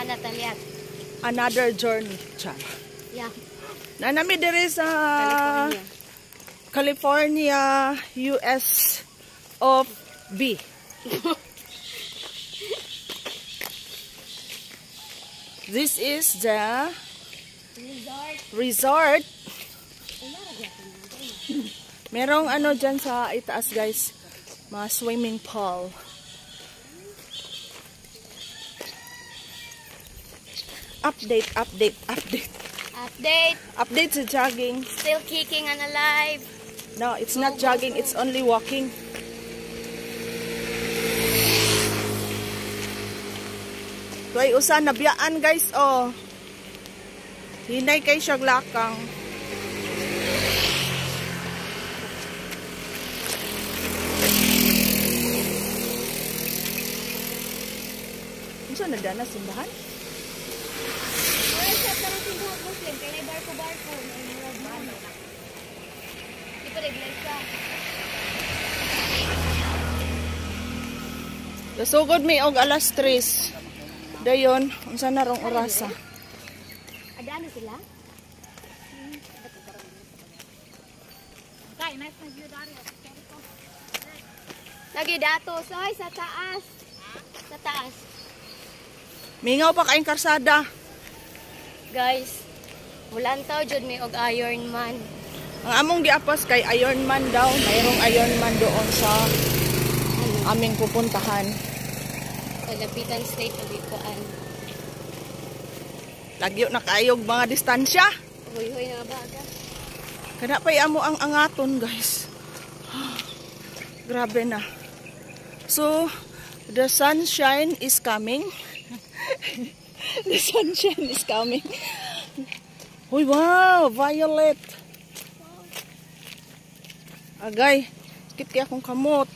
Natalia. Another journey. Char. Yeah. Nanami diri sa California, US of B. This is the resort. Merong ano dyan sa itaas guys, mga swimming pool. Update sa jogging. Still kicking and alive. No, it's not jogging, it's only walking. Tuway usa nabiyaan guys, oh. Hinay kay siya lakang. Unsa na dana simbahan? Ay, sa tarong simbahan Muslim, kaya may barko-barko. Di pa iglesia. Dasugod mi og alas 3. Dayon, unsa na rong orasa? Ada ano sila? Kay, nice na view dari. Lagi dato, soy sa taas. Sa taas. Mingaw pa kaing karsada. Guys, wulan taw jud mi og Iron Man. Ang among giapos kay Iron Man daw, mayroong Iron Man doon sa aming pupuntahan. Lapitan state of Ikuan. Lagyo na kayog mga distansya. Huy-huy na ba aga? Kada pa'y amo ang angaton guys. Grabe na. So, the sunshine is coming. The sunshine is coming. Uy, wow! Violet! Agay, sakit kaya akong kamot.